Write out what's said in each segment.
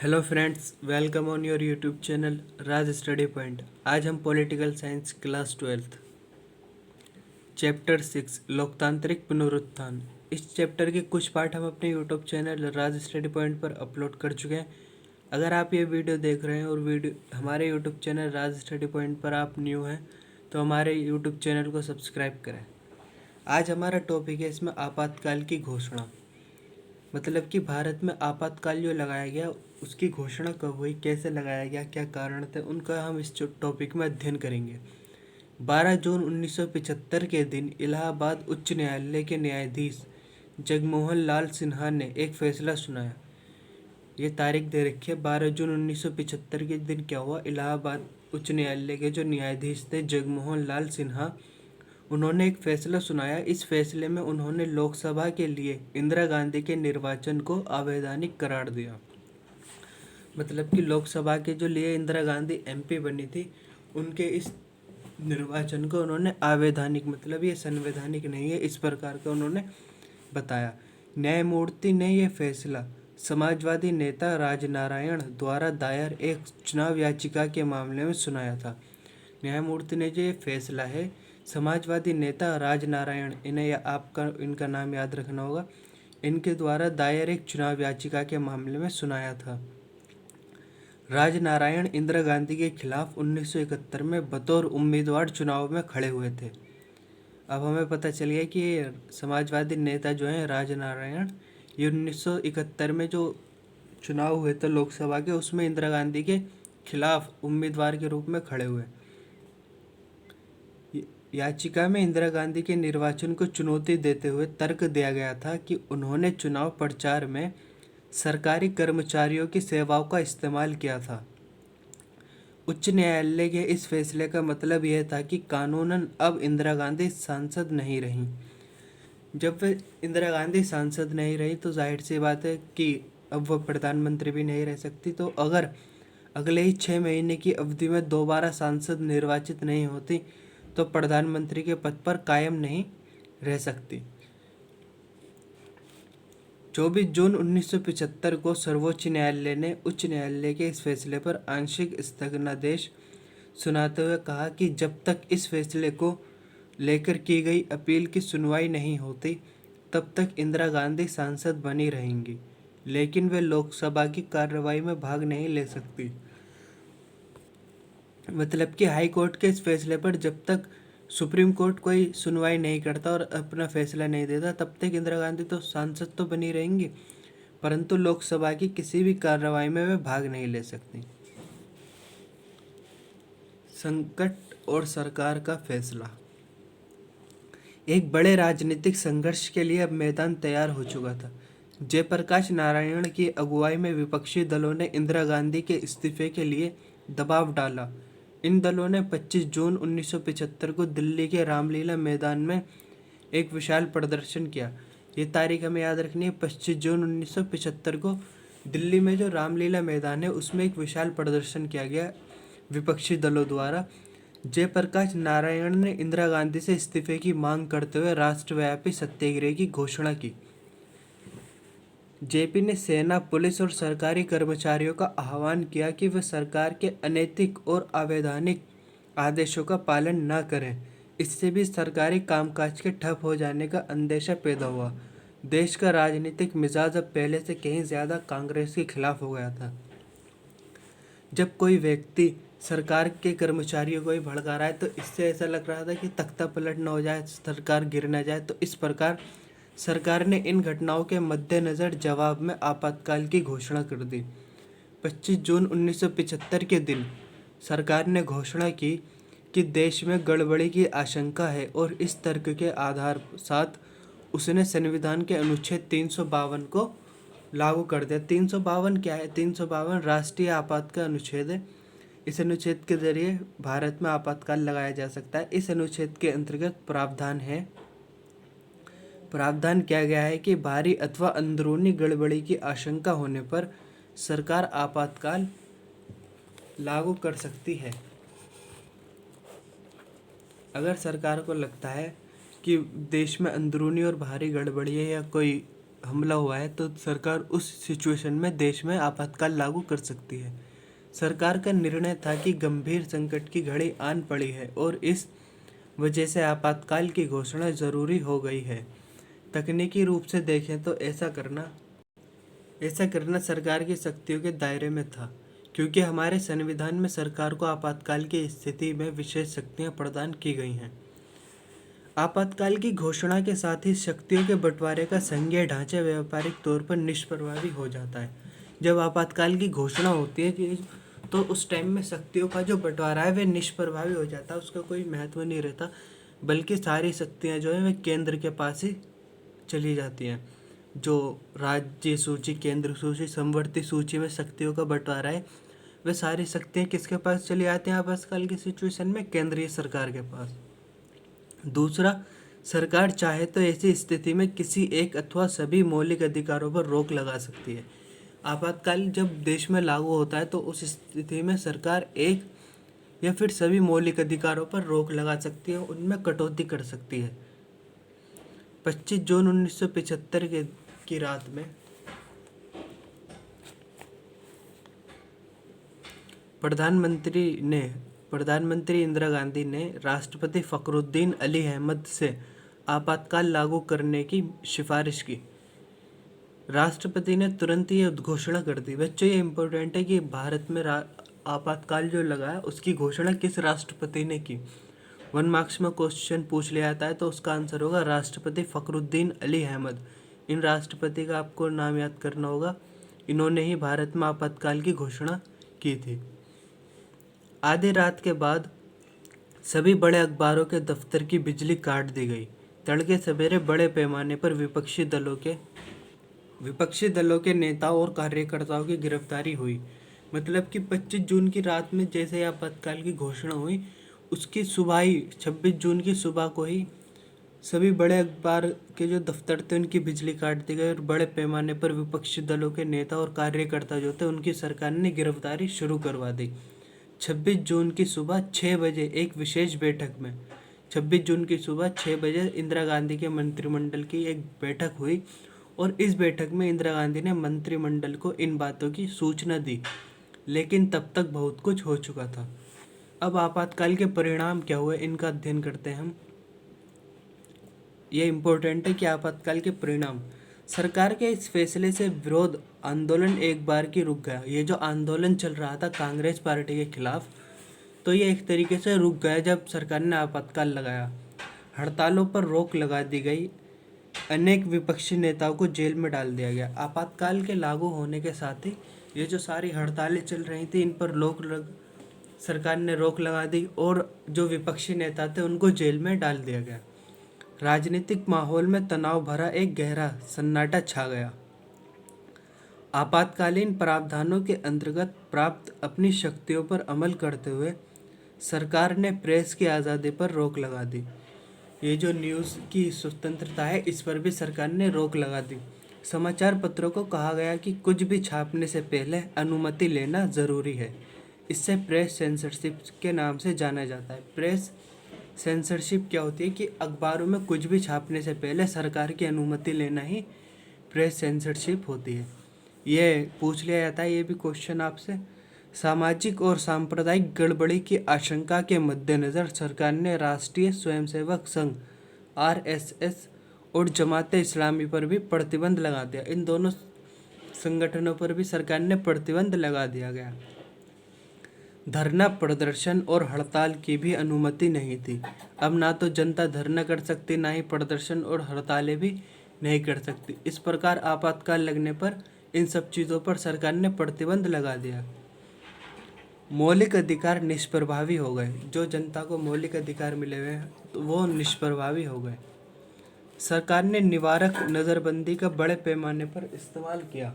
Hello friends, welcome on your YouTube channel Raj study point. आज हम political science class 12 chapter 6 लोकतांत्रिक पुनरुत्थान, इस चैप्टर के कुछ पार्ट हम अपने यूट्यूब चैनल राज स्टडी पॉइंट पर अपलोड कर चुके हैं। अगर आप ये वीडियो देख रहे हैं और वीडियो हमारे यूट्यूब चैनल राज स्टडी पॉइंट पर आप न्यू हैं तो हमारे यूट्यूब चैनल को सब्सक्राइब करें। आज हमारा टॉपिक है इसमें आपातकाल की घोषणा, मतलब कि भारत में आपातकाल जो लगाया गया उसकी घोषणा कब हुई, कैसे लगाया गया, क्या कारण थे, उनका हम इस टॉपिक में अध्ययन करेंगे। 12 जून 1975 के दिन इलाहाबाद उच्च न्यायालय के न्यायाधीश जगमोहन लाल सिन्हा ने एक फैसला सुनाया। ये तारीख दे रखी है 12 जून 1975 के दिन क्या हुआ। इलाहाबाद उच्च न्यायालय के जो न्यायाधीश थे जगमोहन लाल सिन्हा, उन्होंने एक फैसला सुनाया। इस फैसले में उन्होंने लोकसभा के लिए इंदिरा गांधी के निर्वाचन को अवैधानिक करार दिया। मतलब कि लोकसभा के जो लिए इंदिरा गांधी एमपी बनी थी, उनके इस निर्वाचन को उन्होंने अवैधानिक, मतलब ये संवैधानिक नहीं है, इस प्रकार का उन्होंने बताया। न्यायमूर्ति ने यह फैसला समाजवादी नेता राजनारायण द्वारा दायर एक चुनाव याचिका के मामले में सुनाया था। न्यायमूर्ति ने जो ये फैसला है समाजवादी नेता राजनारायण, इनका नाम याद रखना होगा, इनके द्वारा दायर एक चुनाव याचिका के मामले में सुनाया था। राजनारायण इंदिरा गांधी के खिलाफ 1971 में बतौर उम्मीदवार चुनाव में खड़े हुए थे। अब हमें पता चल गया कि ये समाजवादी नेता जो हैं राजनारायण, ये 1971 में जो चुनाव हुए थे लोकसभा के, उसमें इंदिरा गांधी के खिलाफ उम्मीदवार के रूप में खड़े हुए। याचिका में इंदिरा गांधी के निर्वाचन को चुनौती देते हुए तर्क दिया गया था कि उन्होंने चुनाव प्रचार में सरकारी कर्मचारियों की सेवाओं का इस्तेमाल किया था। उच्च न्यायालय के इस फैसले का मतलब यह था कि कानूनन अब इंदिरा गांधी सांसद नहीं रहीं। जब वे इंदिरा गांधी सांसद नहीं रही तो जाहिर सी बात है कि अब वह प्रधानमंत्री भी नहीं रह सकती। तो अगर अगले ही 6 महीने की अवधि में दोबारा सांसद निर्वाचित नहीं होती तो प्रधानमंत्री के पद पर कायम नहीं रह सकती। 24 जून 1975 को सर्वोच्च न्यायालय ने उच्च न्यायालय के इस फैसले पर आंशिक स्थगनादेश सुनाते हुए कहा कि जब तक इस फैसले को लेकर की गई अपील की सुनवाई नहीं होती तब तक इंदिरा गांधी सांसद बनी रहेंगी, लेकिन वे लोकसभा की कार्रवाई में भाग नहीं ले सकती। मतलब कि हाई कोर्ट के इस फैसले पर जब तक सुप्रीम कोर्ट कोई सुनवाई नहीं करता और अपना फैसला नहीं देता तब तक इंदिरा गांधी तो सांसद तो बनी रहेंगी, परंतु लोकसभा की किसी भी कार्रवाई में वे भाग नहीं ले सकती। संकट और सरकार का फैसला। एक बड़े राजनीतिक संघर्ष के लिए अब मैदान तैयार हो चुका था। जयप्रकाश नारायण की अगुवाई में विपक्षी दलों ने इंदिरा गांधी के इस्तीफे के लिए दबाव डाला। इन दलों ने 25 जून 1975 को दिल्ली के रामलीला मैदान में एक विशाल प्रदर्शन किया। ये तारीख हमें याद रखनी है, 25 जून 1975 को दिल्ली में जो रामलीला मैदान है उसमें एक विशाल प्रदर्शन किया गया विपक्षी दलों द्वारा। जयप्रकाश नारायण ने इंदिरा गांधी से इस्तीफे की मांग करते हुए राष्ट्रव्यापी सत्याग्रह की घोषणा की। जेपी ने सेना, पुलिस और सरकारी कर्मचारियों का आह्वान किया कि वे सरकार के अनैतिक और अवैधानिक आदेशों का पालन न करें। इससे भी सरकारी कामकाज के ठप हो जाने का अंदेशा पैदा हुआ। देश का राजनीतिक मिजाज अब पहले से कहीं ज़्यादा कांग्रेस के खिलाफ हो गया था। जब कोई व्यक्ति सरकार के कर्मचारियों को ही भड़का रहा है तो इससे ऐसा लग रहा था कि तख्ता पलट न हो जाए, सरकार गिर न जाए। तो इस प्रकार सरकार ने इन घटनाओं के मद्देनज़र जवाब में आपातकाल की घोषणा कर दी। 25 जून 1975 के दिन सरकार ने घोषणा की कि देश में गड़बड़ी की आशंका है और इस तर्क के आधार साथ उसने संविधान के अनुच्छेद 352 को लागू कर दिया। 352 क्या है? 352 राष्ट्रीय आपातकाल अनुच्छेद है। इस अनुच्छेद के जरिए भारत में आपातकाल लगाया जा सकता है। इस अनुच्छेद के अंतर्गत प्रावधान किया गया है कि बाहरी अथवा अंदरूनी गड़बड़ी की आशंका होने पर सरकार आपातकाल लागू कर सकती है। अगर सरकार को लगता है कि देश में अंदरूनी और बाहरी गड़बड़ी है या कोई हमला हुआ है तो सरकार उस सिचुएशन में देश में आपातकाल लागू कर सकती है। सरकार का निर्णय था कि गंभीर संकट की घड़ी आन पड़ी है और इस वजह से आपातकाल की घोषणा ज़रूरी हो गई है। तकनीकी रूप से देखें तो ऐसा करना सरकार की शक्तियों के दायरे में था, क्योंकि हमारे संविधान में सरकार को आपातकाल की स्थिति में विशेष शक्तियां प्रदान की गई हैं। आपातकाल की घोषणा के साथ ही शक्तियों के बंटवारे का संघीय ढांचा व्यावहारिक तौर पर निष्प्रभावी हो जाता है। जब आपातकाल की घोषणा होती है तो उस टाइम में शक्तियों का जो बंटवारा है वह निष्प्रभावी हो जाता है, उसका कोई महत्व नहीं रहता, बल्कि सारी शक्तियाँ जो है वह केंद्र के पास ही चली जाती हैं। जो राज्य सूची, केंद्र सूची, समवर्ती सूची में शक्तियों का बंटवारा है वह सारी शक्तियाँ किसके पास चली आती हैं आपातकाल की सिचुएशन में? केंद्रीय सरकार के पास। दूसरा, सरकार चाहे तो ऐसी स्थिति में किसी एक अथवा सभी मौलिक अधिकारों पर रोक लगा सकती है। आपातकाल जब देश में लागू होता है तो उस स्थिति में सरकार एक या फिर सभी मौलिक अधिकारों पर रोक लगा सकती है, उनमें कटौती कर सकती है। 25 जून 1975 की रात में प्रधानमंत्री इंदिरा गांधी ने राष्ट्रपति फखरुद्दीन अली अहमद से आपातकाल लागू करने की सिफारिश की। राष्ट्रपति ने तुरंत ये घोषणा कर दी। बच्चों, ये इम्पोर्टेंट है कि भारत में आपातकाल जो लगा है उसकी घोषणा किस राष्ट्रपति ने की। 1 मार्क्स में क्वेश्चन पूछ लिया जाता है तो उसका आंसर होगा राष्ट्रपति फखरुद्दीन अली अहमद। इन राष्ट्रपति का आपको नाम याद करना होगा, इन्होंने ही भारत में आपातकाल की घोषणा की थी। आधी रात के बाद सभी बड़े अखबारों के दफ्तर की बिजली काट दी गई। तड़के सवेरे बड़े पैमाने पर विपक्षी दलों के नेताओं और कार्यकर्ताओं की गिरफ्तारी हुई। मतलब कि 25 जून की रात में जैसे आपातकाल की घोषणा हुई, उसकी सुबह ही 26 जून की सुबह को ही सभी बड़े अखबार के जो दफ्तर थे उनकी बिजली काट दी गई और बड़े पैमाने पर विपक्षी दलों के नेता और कार्यकर्ता जो थे उनकी सरकार ने गिरफ्तारी शुरू करवा दी। 26 जून की सुबह 6 बजे एक विशेष बैठक में 26 जून की सुबह 6 बजे इंदिरा गांधी के मंत्रिमंडल की एक बैठक हुई और इस बैठक में इंदिरा गांधी ने मंत्रिमंडल को इन बातों की सूचना दी, लेकिन तब तक बहुत कुछ हो चुका था। अब आपातकाल के परिणाम क्या हुए इनका अध्ययन करते हैं हम। ये इम्पोर्टेंट है कि आपातकाल के परिणाम। सरकार के इस फैसले से विरोध आंदोलन एक बार की रुक गया। ये जो आंदोलन चल रहा था कांग्रेस पार्टी के खिलाफ, तो ये एक तरीके से रुक गया जब सरकार ने आपातकाल लगाया। हड़तालों पर रोक लगा दी गई, अनेक विपक्षी नेताओं को जेल में डाल दिया गया। आपातकाल के लागू होने के साथ ही ये जो सारी हड़तालें चल रही थी इन पर सरकार ने रोक लगा दी और जो विपक्षी नेता थे उनको जेल में डाल दिया गया। राजनीतिक माहौल में तनाव भरा एक गहरा सन्नाटा छा गया। आपातकालीन प्रावधानों के अंतर्गत प्राप्त अपनी शक्तियों पर अमल करते हुए सरकार ने प्रेस की आज़ादी पर रोक लगा दी। ये जो न्यूज़ की स्वतंत्रता है इस पर भी सरकार ने रोक लगा दी। समाचार पत्रों को कहा गया कि कुछ भी छापने से पहले अनुमति लेना ज़रूरी है। इससे प्रेस सेंसरशिप के नाम से जाना जाता है। प्रेस सेंसरशिप क्या होती है कि अखबारों में कुछ भी छापने से पहले सरकार की अनुमति लेना ही प्रेस सेंसरशिप होती है। ये पूछ लिया जाता है, ये भी क्वेश्चन आपसे। सामाजिक और सांप्रदायिक गड़बड़ी की आशंका के मद्देनज़र सरकार ने राष्ट्रीय स्वयंसेवक संघ RSS और जमाते इस्लामी पर भी प्रतिबंध लगा दिया। इन दोनों संगठनों पर भी सरकार ने प्रतिबंध लगा दिया गया। धरना प्रदर्शन और हड़ताल की भी अनुमति नहीं थी। अब ना तो जनता धरना कर सकती, ना ही प्रदर्शन और हड़तालें भी नहीं कर सकती। इस प्रकार आपातकाल लगने पर इन सब चीज़ों पर सरकार ने प्रतिबंध लगा दिया। मौलिक अधिकार निष्प्रभावी हो गए। जो जनता को मौलिक अधिकार मिले हुए हैं तो वो निष्प्रभावी हो गए। सरकार ने निवारक नज़रबंदी का बड़े पैमाने पर इस्तेमाल किया।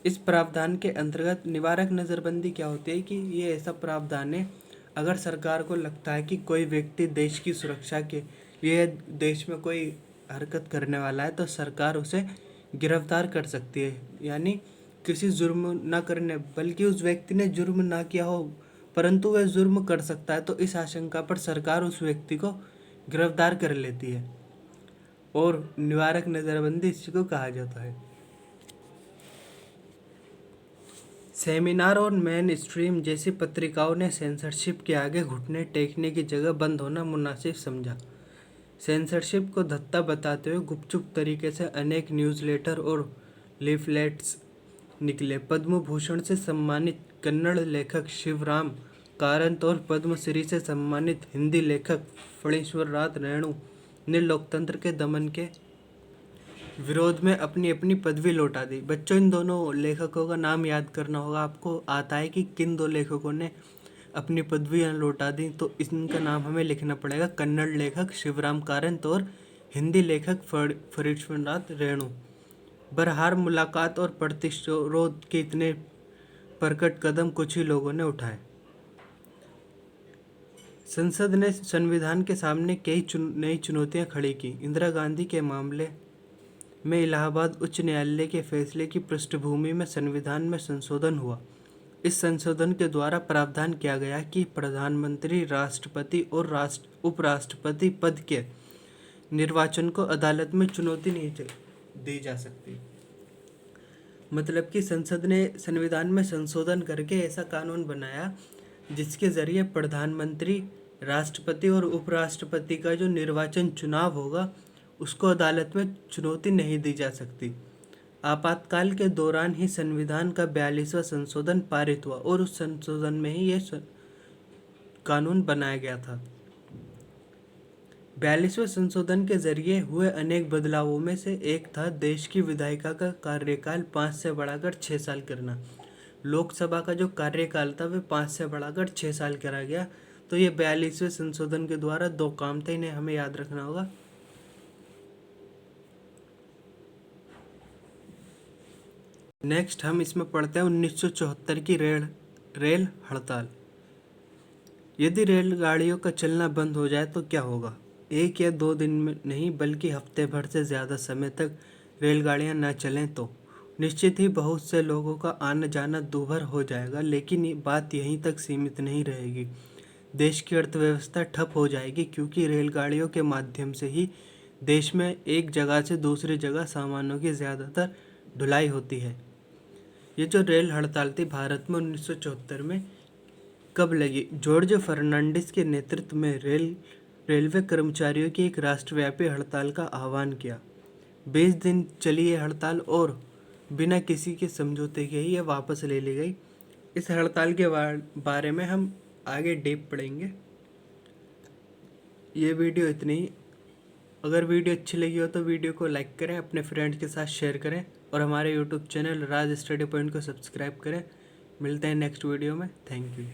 इस प्रावधान के अंतर्गत निवारक नज़रबंदी क्या होती है कि ये ऐसा प्रावधान है, अगर सरकार को लगता है कि कोई व्यक्ति देश की सुरक्षा के लिए देश में कोई हरकत करने वाला है तो सरकार उसे गिरफ्तार कर सकती है। यानी किसी जुर्म ना करने, बल्कि उस व्यक्ति ने जुर्म ना किया हो परंतु वह जुर्म कर सकता है, तो इस आशंका पर सरकार उस व्यक्ति को गिरफ्तार कर लेती है। और निवारक नज़रबंदी इसी को कहा जाता है। सेमिनार और मेन स्ट्रीम जैसी पत्रिकाओं ने सेंसरशिप के आगे घुटने टेकने की जगह बंद होना मुनासिब समझा। सेंसरशिप को धत्ता बताते हुए गुपचुप तरीके से अनेक न्यूज़लेटर और लीफलेट्स निकले। पद्म भूषण से सम्मानित कन्नड़ लेखक शिवराम कारंत और पद्मश्री से सम्मानित हिंदी लेखक फणीश्वर नाथ रेणु ने लोकतंत्र के दमन के विरोध में अपनी अपनी पदवी लौटा दी। बच्चों, इन दोनों लेखकों का नाम याद करना होगा। आपको आता है कि किन दो लेखकों ने अपनी पदवी लौटा दी, तो इनका नाम हमें लिखना पड़ेगा। कन्नड़ लेखक शिवराम कारंत और हिंदी लेखक फणीश्वर नाथ रेणु। बहरहाल मुलाकात और प्रतिशोध के इतने प्रकट कदम कुछ ही लोगों ने उठाए। संसद ने संविधान के सामने कई नई चुनौतियां खड़ी की। इंदिरा गांधी के मामले में इलाहाबाद उच्च न्यायालय के फैसले की पृष्ठभूमि में संविधान में संशोधन हुआ। इस संशोधन के द्वारा प्रावधान किया गया कि प्रधानमंत्री, राष्ट्रपति और उपराष्ट्रपति पद के निर्वाचन को अदालत में चुनौती नहीं दी जा सकती। मतलब कि संसद ने संविधान में संशोधन करके ऐसा कानून बनाया जिसके जरिए प्रधानमंत्री, राष्ट्रपति और उपराष्ट्रपति का जो निर्वाचन चुनाव होगा उसको अदालत में चुनौती नहीं दी जा सकती। आपातकाल के दौरान ही संविधान का 42वां संशोधन पारित हुआ और उस संशोधन में ही यह कानून बनाया गया था। 42वें संशोधन के जरिए हुए अनेक बदलावों में से एक था देश की विधायिका का कार्यकाल 5 से बढ़ाकर 6 साल करना। लोकसभा का जो कार्यकाल था वह 5 से बढ़ाकर 6 साल करा गया। तो ये 42वें संशोधन के द्वारा दो काम थे, इन्हें हमें याद रखना होगा। नेक्स्ट हम इसमें पढ़ते हैं 1974 की रेल हड़ताल। यदि रेलगाड़ियों का चलना बंद हो जाए तो क्या होगा? एक या 2 दिन में नहीं बल्कि हफ्ते भर से ज़्यादा समय तक रेलगाड़ियां न चलें तो निश्चित ही बहुत से लोगों का आना जाना दूभर हो जाएगा। लेकिन ये बात यहीं तक सीमित नहीं रहेगी। देश की अर्थव्यवस्था ठप हो जाएगी, क्योंकि रेलगाड़ियों के माध्यम से ही देश में एक जगह से दूसरी जगह सामानों की ज़्यादातर ढुलाई होती है। ये जो रेल हड़ताल थी भारत में 1974 में कब लगी? जॉर्ज फर्नांडिस के नेतृत्व में रेलवे कर्मचारियों की एक राष्ट्रव्यापी हड़ताल का आह्वान किया। 20 दिन चली ये हड़ताल और बिना किसी के समझौते के ही ये वापस ले ली गई। इस हड़ताल के बारे में हम आगे डीप पढ़ेंगे। ये वीडियो इतनी ही। अगर वीडियो अच्छी लगी हो तो वीडियो को लाइक करें, अपने फ्रेंड्स के साथ शेयर करें और हमारे यूट्यूब चैनल राज स्टडी पॉइंट को सब्सक्राइब करें। मिलते हैं नेक्स्ट वीडियो में। Thank you.